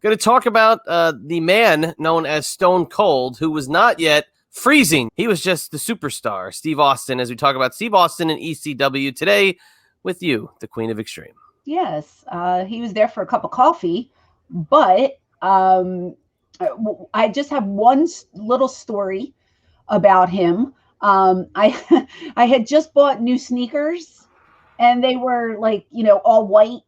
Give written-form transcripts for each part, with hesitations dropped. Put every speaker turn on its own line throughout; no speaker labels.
Going to talk about the man known as Stone Cold, who was not yet freezing. He was just the superstar, Steve Austin, as we talk about Steve Austin and ECW today with you, the Queen of Extreme.
Yes, he was there for a cup of coffee, but I just have one little story about him. I had just bought new sneakers, and they were like, all white,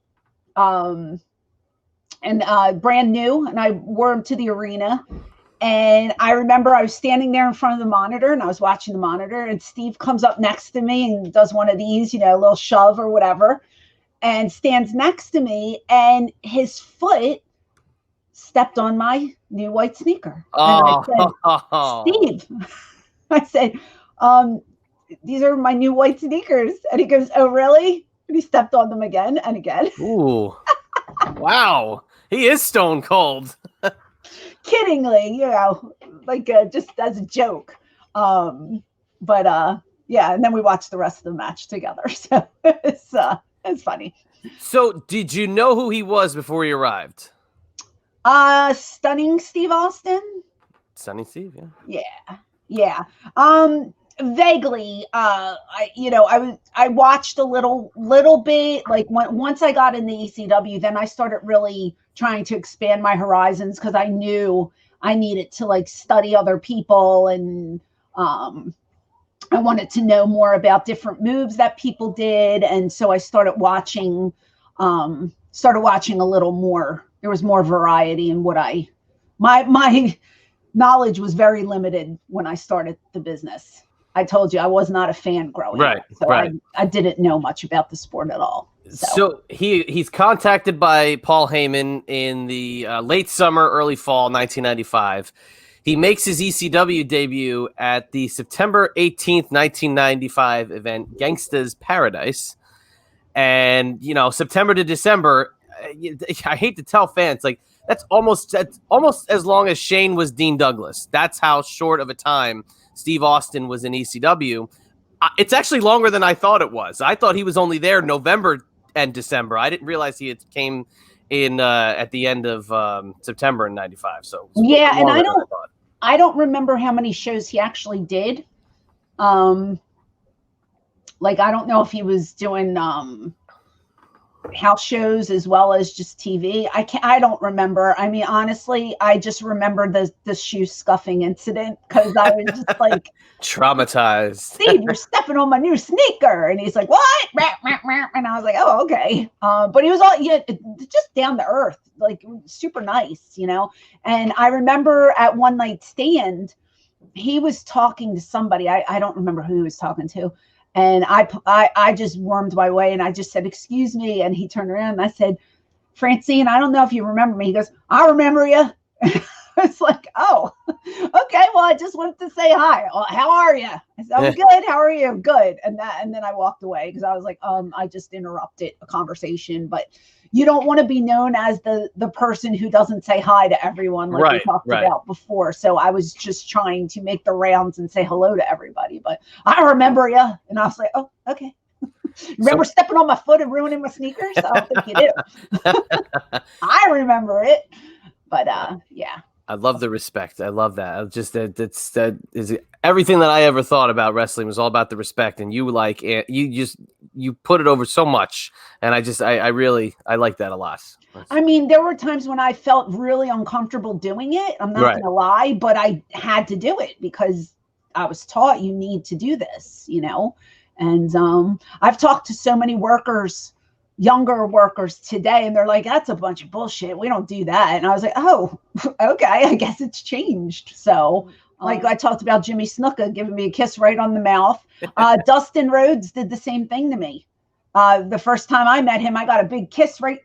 and brand new, and I wore them to the arena. And I remember I was standing there in front of the monitor, and I was watching the monitor, and Steve comes up next to me and does one of these, a little shove or whatever, and stands next to me, and his foot stepped on my new white sneaker.
Oh.
And I said, Steve, I said, these are my new white sneakers. And he goes, oh, really? And he stepped on them again and again.
Ooh. Wow. He is Stone Cold.
Kiddingly, just as a joke. Yeah, and then we watched the rest of the match together. So it's funny.
So did you know who he was before he arrived?
Stunning Steve Austin.
Stunning Steve,
Yeah. Vaguely, I watched a little bit. Like once I got in the ECW, then I started really trying to expand my horizons, because I knew I needed to study other people, and I wanted to know more about different moves that people did, and so I started watching a little more. There was more variety in what my knowledge was very limited when I started the business. I told you I was not a fan growing up, so I didn't know much about the sport at all.
So he's contacted by Paul Heyman in the late summer, early fall 1995. He makes his ECW debut at the September 18th, 1995 event, Gangsta's Paradise. And, September to December, I hate to tell fans, that's almost as long as Shane was Dean Douglas. That's how short of a time Steve Austin was in ECW. It's actually longer than I thought it was. I thought he was only there November and December. I didn't realize he came in at the end of September in '95. So
yeah, and I don't remember how many shows he actually did. I don't know if he was doing house shows as well as just TV. I don't remember. I mean, honestly, I just remember the shoe scuffing incident, because I was just like
traumatized.
Steve, you're stepping on my new sneaker. And he's like, what? And I was like, oh, okay. But he was just down to earth, super nice, And I remember at one night stand, he was talking to somebody. I don't remember who he was talking to. And I just wormed my way, and I just said, excuse me. And he turned around and I said, Francine, I don't know if you remember me. He goes, I remember you. It's like, oh, okay. Well, I just wanted to say hi. Well, how are you? I said, I'm good. How are you? Good. And then I walked away, because I was like, I just interrupted a conversation. But you don't want to be known as the person who doesn't say hi to everyone, like we talked about before. So I was just trying to make the rounds and say hello to everybody. But I remember you. And I was like, oh, okay. Remember stepping on my foot and ruining my sneakers? I don't think you do. I remember it. But yeah.
I love the respect. I love that. That is everything that I ever thought about wrestling was all about the respect, and you put it over so much, and I really like that a lot.
I mean, there were times when I felt really uncomfortable doing it. I'm not gonna lie, but I had to do it because I was taught you need to do this, And I've talked to so many workers, younger workers today, and they're like, that's a bunch of bullshit. We don't do that. And I was like, oh, okay, I guess it's changed. So I talked about Jimmy Snuka giving me a kiss right on the mouth. Dustin Rhodes did the same thing to me. The first time I met him, I got a big kiss right.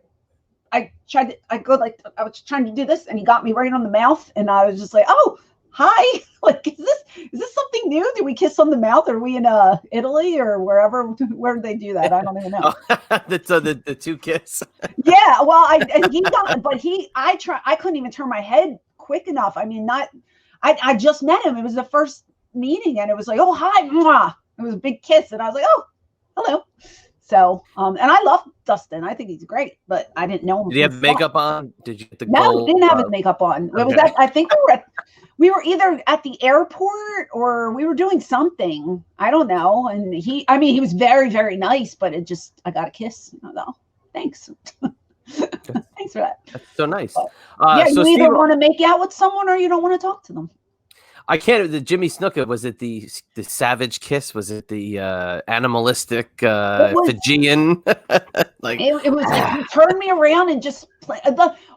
I was trying to do this, and he got me right on the mouth, and I was just like, oh, hi. Is this something new? Do we kiss on the mouth? Are we in Italy or where did they do that? I don't even know.
the two kiss.
Yeah, well, I couldn't even turn my head quick enough. I mean, I just met him. It was the first meeting, and it was like, oh, hi, mwah. It was a big kiss, and I was like, oh, hello. So, and I love Dustin. I think he's great, but I didn't know him.
Did he have makeup on? Did you get the
No,
gold?
he didn't have his makeup on. It was I think we were either at the airport or we were doing something. I don't know. And he was very, very nice, but I got a kiss. Oh, thanks. Thanks for that.
That's so nice.
Yeah,
so
you either
Steve,
want to make out with someone or you don't want to talk to them.
I can't. The Jimmy Snuka, was it the savage kiss? Was it the animalistic Fijian? Like
it was like he turned me around and just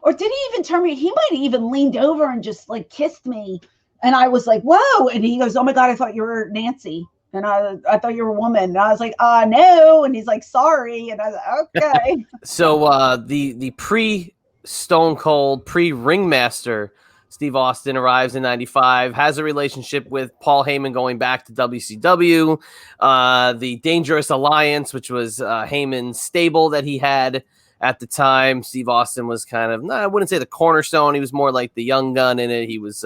or did he even turn me? He might have even leaned over and just like kissed me, and I was like, "Whoa!" And he goes, "Oh my God, I thought you were Nancy." And I thought you were a woman. And I was like, no. And he's like, sorry. And I was like, okay.
So the pre-Stone Cold, pre-Ringmaster Steve Austin arrives in 95, has a relationship with Paul Heyman going back to WCW. The Dangerous Alliance, which was Heyman's stable that he had at the time. Steve Austin was kind of, I wouldn't say the cornerstone. He was more like the young gun in it. He was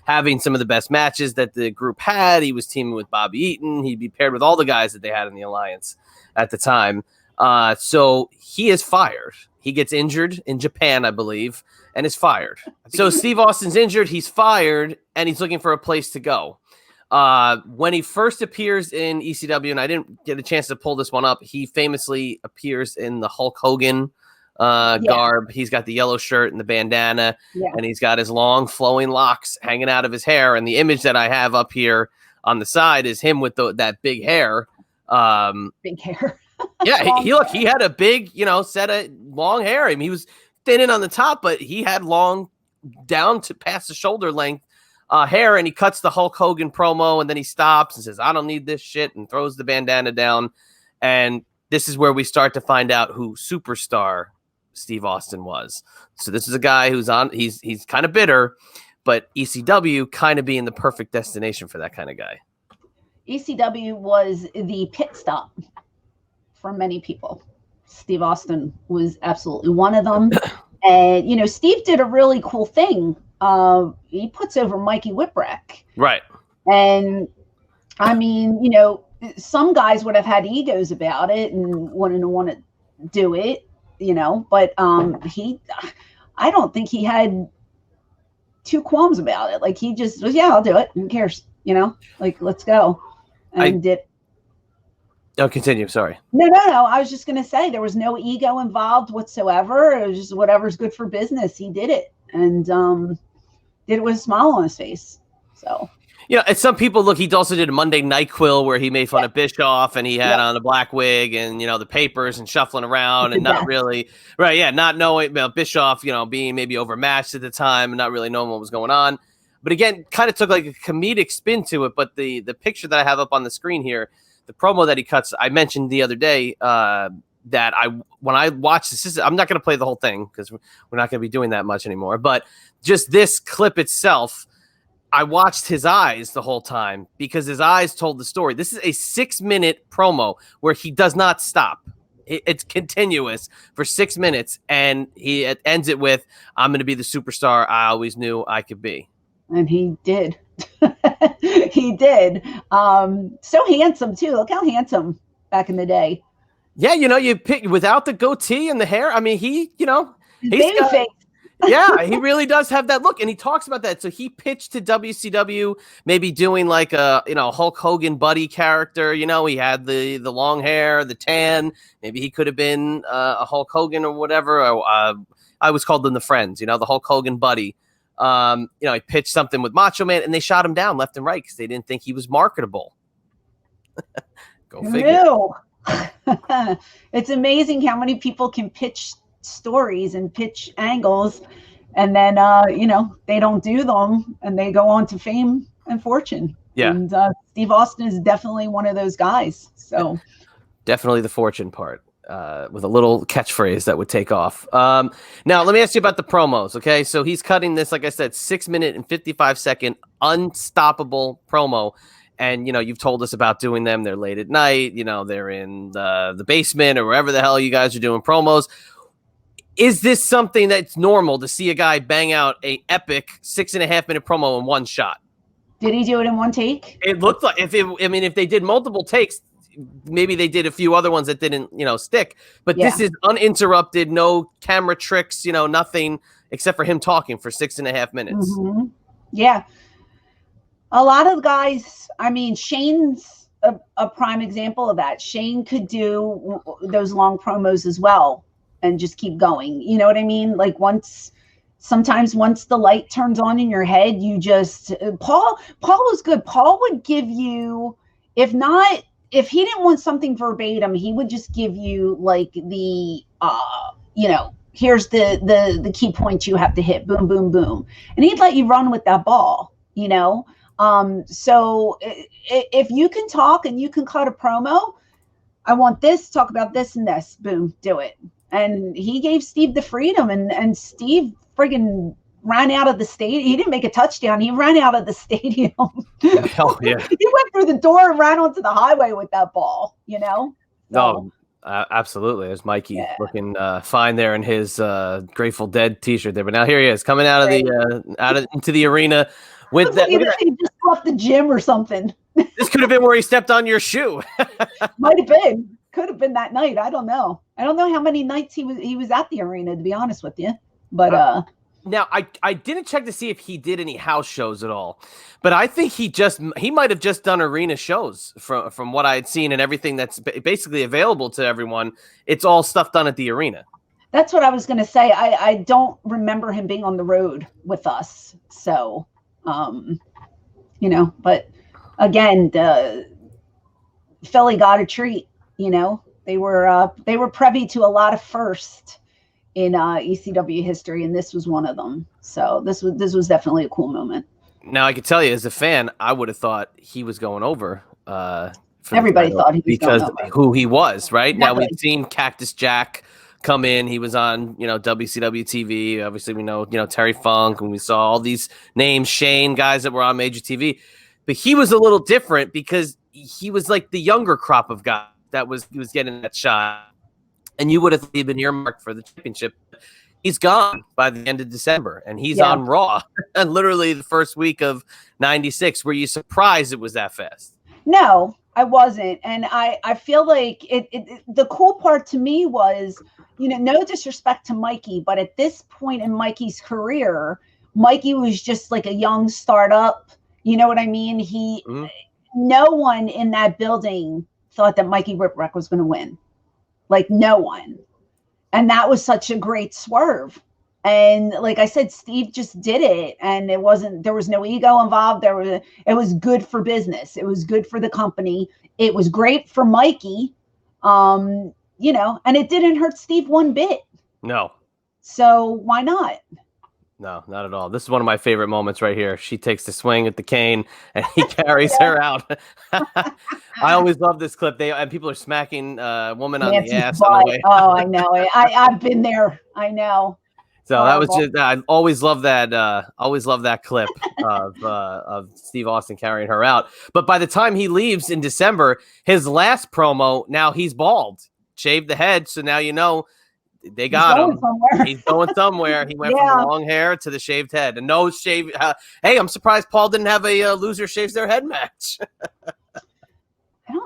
having some of the best matches that the group had. He was teaming with Bobby Eaton. He'd be paired with all the guys that they had in the Alliance at the time. So he is fired. He gets injured in Japan, I believe, and is fired. So Steve Austin's injured. He's fired, and he's looking for a place to go. When he first appears in ECW, and I didn't get a chance to pull this one up, he famously appears in the Hulk Hogan garb. He's got the yellow shirt and the bandana, and he's got his long flowing locks hanging out of his hair. And the image that I have up here on the side is him with that big hair.
Big hair.
Yeah, he had a big, set of long hair. I mean, he was thin in on the top, but he had long down to past the shoulder length hair, and he cuts the Hulk Hogan promo, and then he stops and says, "I don't need this shit," and throws the bandana down. And this is where we start to find out who superstar Steve Austin was. So this is a guy who's he's kind of bitter, but ECW kind of being the perfect destination for that kind of guy.
ECW was the pit stop for many people. Steve Austin was absolutely one of them. And, Steve did a really cool thing. He puts over Mikey Whipwreck. Right. And I mean, some guys would have had egos about it and wouldn't want to do it, but I don't think he had two qualms about it. Like he just was, I'll do it. Who cares? Like, let's go. And
Oh, continue. Sorry.
No. I was just going to say there was no ego involved whatsoever. It was just whatever's good for business. He did it and did it with a smile on his face. So.
And some people look. He also did a Monday Night Quill where he made fun of Bischoff, and he had on a black wig and the papers and shuffling around and not really not knowing Bischoff, being maybe overmatched at the time and not really knowing what was going on. But again, kind of took like a comedic spin to it. But the picture that I have up on the screen here, the promo that he cuts, I mentioned the other day that when I watched this, I'm not going to play the whole thing because we're not going to be doing that much anymore. But just this clip itself, I watched his eyes the whole time because his eyes told the story. This is a 6-minute promo where he does not stop. It's continuous for 6 minutes, and he ends it with, "I'm going to be the superstar I always knew I could be."
And he did. He did. So handsome too. Look how handsome back in the day.
Yeah, you pick without the goatee and the hair. I mean, he's got,
face.
Yeah, he really does have that look, and he talks about that. So he pitched to WCW, maybe doing like a Hulk Hogan buddy character. He had the long hair, the tan. Maybe he could have been a Hulk Hogan or whatever. I was called them the Friends. The Hulk Hogan buddy. He pitched something with Macho Man, and they shot him down left and right because they didn't think he was marketable. Go figure.
No. It's amazing how many people can pitch stories and pitch angles, and then they don't do them, and they go on to fame and fortune. Yeah. And Steve Austin is definitely one of those guys. So
definitely the fortune part. With a little catchphrase that would take off. Now, let me ask you about the promos, okay? So he's cutting this, like I said, 6-minute and 55-second unstoppable promo. And, you've told us about doing them. They're late at night. They're in the basement or wherever the hell you guys are doing promos. Is this something that's normal to see a guy bang out a epic 6.5-minute promo in one shot?
Did he do it in one take?
It looked like if they did multiple takes, maybe they did a few other ones that didn't, stick. But
Yeah.
this is uninterrupted, no camera tricks, nothing except for him talking for 6.5 minutes.
Mm-hmm. Yeah. A lot of guys, I mean, Shane's a prime example of that. Shane could do those long promos as well and just keep going. You know what I mean? Like sometimes once the light turns on in your head, you just Paul was good. Paul would give you, if he didn't want something verbatim, he would just give you like the here's the key points you have to hit, boom, boom, boom. And he'd let you run with that ball, so if you can talk and you can cut a promo, I want this, talk about this and this, boom, do it. And he gave Steve the freedom, and Steve friggin' ran out of the stadium. He didn't make a touchdown. He ran out of the stadium.
Oh, yeah.
He went through the door and ran onto the highway with that ball, So,
no, absolutely. There's Mikey looking fine there in his Grateful Dead t-shirt there. But now here he is coming out of into the arena with that.
He just left the gym or something.
This could have been where he stepped on your shoe.
Might have been. Could have been that night. I don't know. I don't know how many nights he was at the arena, to be honest with you. But
now I didn't check to see if he did any house shows at all, but I think he might have just done arena shows from what I had seen, and everything that's basically available to everyone. It's all stuff done at the arena.
That's what I was going to say. I don't remember him being on the road with us. So, but again, Philly got a treat. They were privy to a lot of firsts in ECW history, and this was one of them. So this was definitely a cool moment.
Now I could tell you, as a fan, I would have thought he was going over.
Everybody thought he was
because
going over.
Who he was, right?
Exactly.
Now we've seen Cactus Jack come in. He was on, WCW TV. Obviously, we know, Terry Funk, and we saw all these names, Shane, guys that were on major TV. But he was a little different because he was like the younger crop of guys he was getting that shot. And you would have been earmarked for the championship. He's gone by the end of December, and he's on Raw. And literally the first week of '96. Were you surprised it was that fast?
No, I wasn't. And I feel like the cool part to me was, no disrespect to Mikey, but at this point in Mikey's career, Mikey was just like a young startup. You know what I mean? No one in that building thought that Mikey Whipwreck was going to win. Like no one. And that was such a great swerve. And like I said, Steve just did it. And there was no ego involved. It was good for business. It was good for the company. It was great for Mikey. And it didn't hurt Steve one bit.
No.
So why not?
No, not at all. This is one of my favorite moments right here. She takes the swing at the cane, and he carries her out. I always love this clip. And people are smacking a woman on the ass on the way.
Oh, I know it. I've been there. I know.
So that was just. I always love that. Always love that clip of Steve Austin carrying her out. But by the time he leaves in December, his last promo, now he's bald, shaved the head. So now they got him. He's going somewhere. He went from the long hair to the shaved head, and no shave. Hey, I'm surprised Paul didn't have a loser shaves their head match.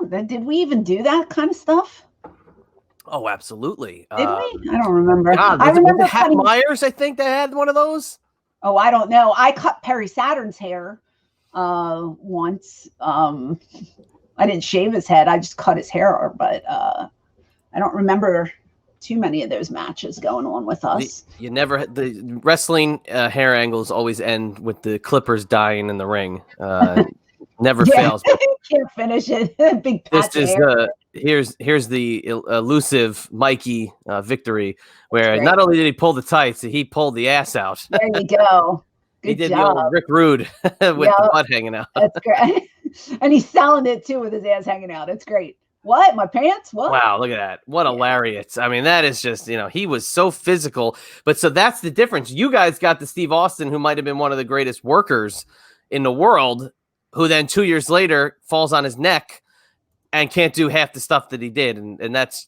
Did we even do that kind of stuff?
Oh, absolutely.
Did we? I don't remember.
I remember Hat Myers. I think they had one of those.
Oh, I don't know. I cut Perry Saturn's hair once. I didn't shave his head. I just cut his hair, but I don't remember too many of those matches going on with us.
The wrestling hair angles always end with the Clippers dying in the ring. Never fails.
Can't finish it. Big patch
this is
hair.
Here's the elusive Mikey victory, where not only did he pull the tights, he pulled the ass out.
There you go.
He did the old Rick Rude with the butt hanging out.
That's great. And he's selling it too with his ass hanging out. It's great. What? My pants? What?
Wow, look at that. What a lariat. I mean, that is just, he was so physical. But so that's the difference. You guys got the Steve Austin, who might have been one of the greatest workers in the world, who then 2 years later falls on his neck and can't do half the stuff that he did. And that's,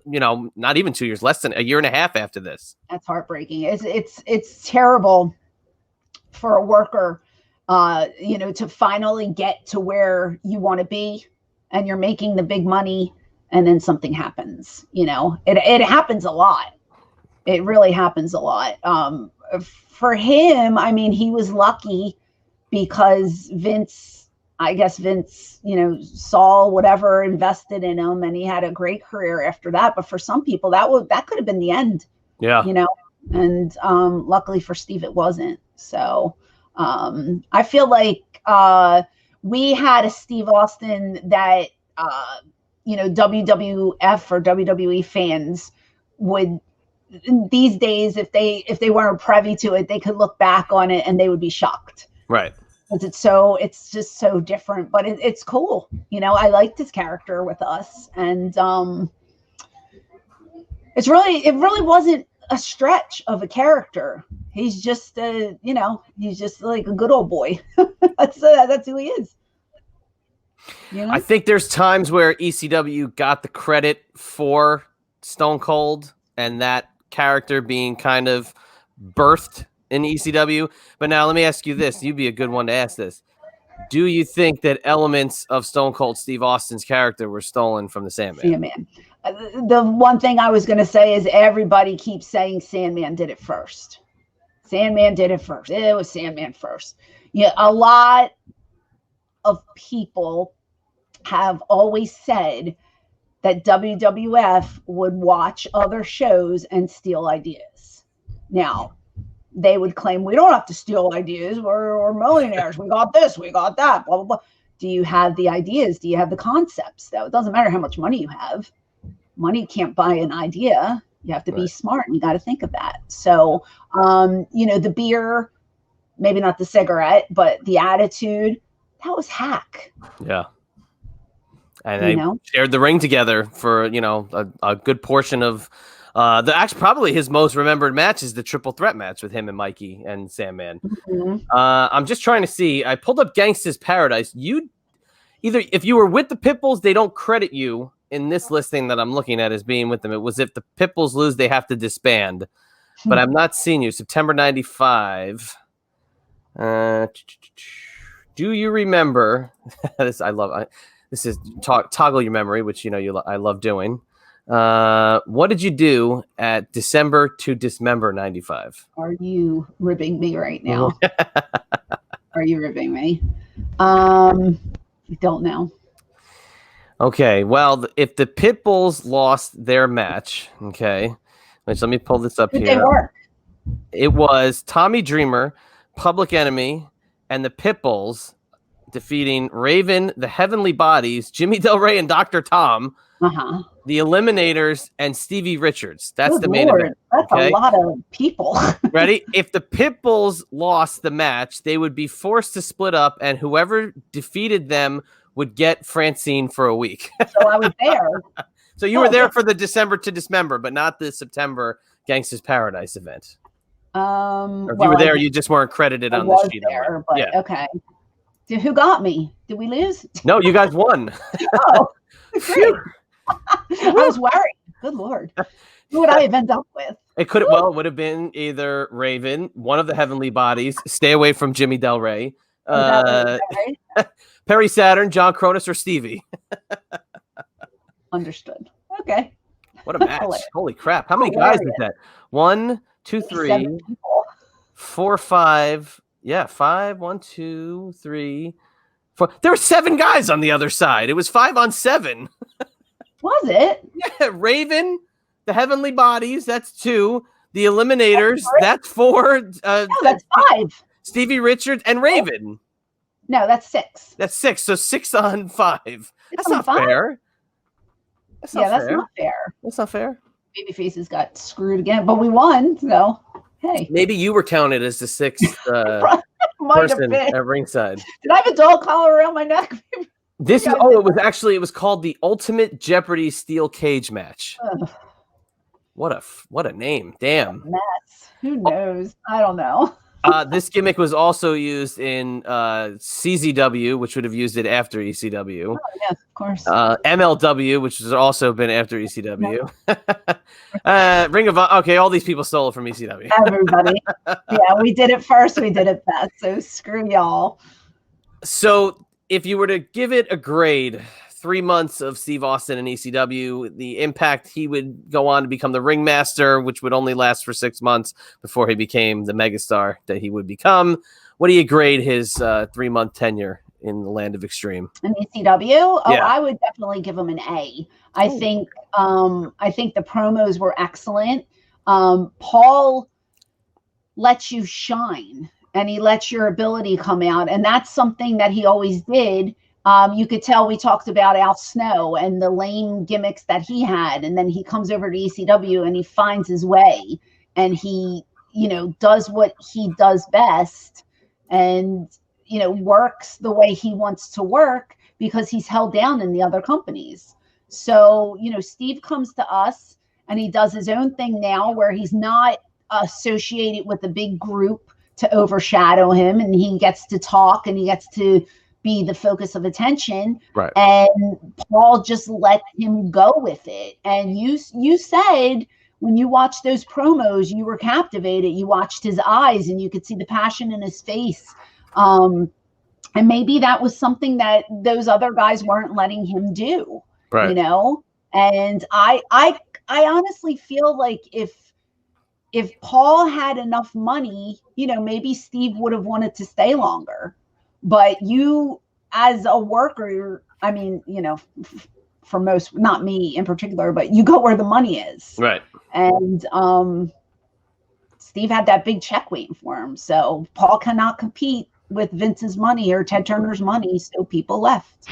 not even 2 years, less than a year and a half after this.
That's heartbreaking. It's terrible for a worker, to finally get to where you want to be and you're making the big money, and then something happens. It happens a lot. It really happens a lot. For him, I mean, he was lucky because Vince, saw whatever, invested in him, and he had a great career after that. But for some people, that could have been the end.
Yeah.
And luckily for Steve, it wasn't. So I feel like we had a Steve Austin that WWF or WWE fans would, these days, if they weren't privy to it, they could look back on it and they would be shocked.
Right.
Because it's just so different, but it's cool. I liked his character with us, and it really wasn't a stretch of a character. He's just he's just like a good old boy. That's who he is.
I think there's times where ECW got the credit for Stone Cold and that character being kind of birthed in ECW. But now let me ask you this. You'd be a good one to ask this. Do you think that elements of Stone Cold Steve Austin's character were stolen from the Sandman?
Sandman. The one thing I was going to say is everybody keeps saying Sandman did it first. Sandman did it first. It was Sandman first. Yeah, a lot of people have always said that WWF would watch other shows and steal ideas. Now, they would claim, we don't have to steal ideas. We're millionaires. We got this. We got that. Blah, blah, blah. Do you have the ideas? Do you have the concepts? Though it doesn't matter how much money you have. Money can't buy an idea. You have to be smart, and you got to think of that. So, the beer, maybe not the cigarette, but the attitude, that was hack.
Yeah. And they shared the ring together for, a good portion of probably his most remembered match is the triple threat match with him and Mikey and Sandman. Mm-hmm. I'm just trying to see. I pulled up Gangsta's Paradise. If you were with the Pitbulls, they don't credit you in this listing that I'm looking at as being with them. It was if the Pitbulls lose, they have to disband. But I'm not seeing you. September 95. Do you remember this? This is toggle your memory, which I love doing. What did you do at December to Dismember 95?
Are you ribbing me right now? Are you ribbing me? I don't know.
Okay, well, if the Pitbulls lost their match, okay, let me pull this up here.
Did they work?
It was Tommy Dreamer, Public Enemy, and the Pitbulls defeating Raven, the Heavenly Bodies, Jimmy Del Rey, and Dr. Tom, the Eliminators, and Stevie Richards. That's the main event.
That's a lot of people.
Ready? If the Pitbulls lost the match, they would be forced to split up, and whoever defeated them would get Francine for a week.
So I was there.
So you were there for the December to Dismember, but not the September Gangsta's Paradise event. Or if you were there, you just weren't credited on the sheet.
Okay. Who got me? Did we lose?
No, you guys won.
Oh, great. I was worried. Good Lord. Who would I have ended up with?
It would have been either Raven, one of the Heavenly Bodies, stay away from Jimmy Del Rey, Perry Saturn, John Cronus, or Stevie.
Understood. Okay.
What a match. Holy crap. How many guys is that? 1, 2, 3, 4, 5. Yeah, 5, 1, 2, 3, 4. There were 7 guys on the other side. It was 5 on 7.
Was it?
Yeah, Raven, the Heavenly Bodies, that's 2. The Eliminators, that's 4.
No, that's 5.
Stevie Richards and Raven.
No, that's 6.
That's 6. So 6 on 5. That's not fair.
That's not fair.
That's not fair.
Babyfaces got screwed again, but we won. So hey,
maybe you were counted as the 6th person at ringside.
Did I have a dog collar around my neck?
It was called the Ultimate Jeopardy Steel Cage Match.
Ugh.
What a name. Damn.
Mess. Who knows? I don't know.
This gimmick was also used in CZW, which would have used it after ECW.
Oh, yes, of course.
MLW, which has also been after ECW. Ring of Honor. Okay, all these people stole it from ECW.
Everybody. Yeah, we did it first. We did it best. So screw y'all.
So if you were to give it a grade 3 months of Steve Austin in ECW, the Impact, he would go on to become the ringmaster, which would only last for 6 months before he became the megastar that he would become. What do you grade his 3-month tenure in the Land of Extreme?
In ECW? Oh,
Yeah.
I would definitely give him an A. I think the promos were excellent. Paul lets you shine, and he lets your ability come out, and that's something that he always did. You could tell we talked about Al Snow and the lame gimmicks that he had, and then he comes over to ECW and he finds his way, and he, does what he does best, and works the way he wants to work because he's held down in the other companies. So, Steve comes to us and he does his own thing now where he's not associated with a big group to overshadow him, and he gets to talk and he gets to be the focus of attention.
Right.
And Paul just let him go with it. And you said when you watched those promos, you were captivated. You watched his eyes and you could see the passion in his face. And maybe that was something that those other guys weren't letting him do,
right.
And I honestly feel like if Paul had enough money, maybe Steve would have wanted to stay longer. But you, as a worker, I mean, for most, not me in particular, but you go where the money is.
Right.
And Steve had that big check waiting for him. So Paul cannot compete with Vince's money or Ted Turner's money. So people left.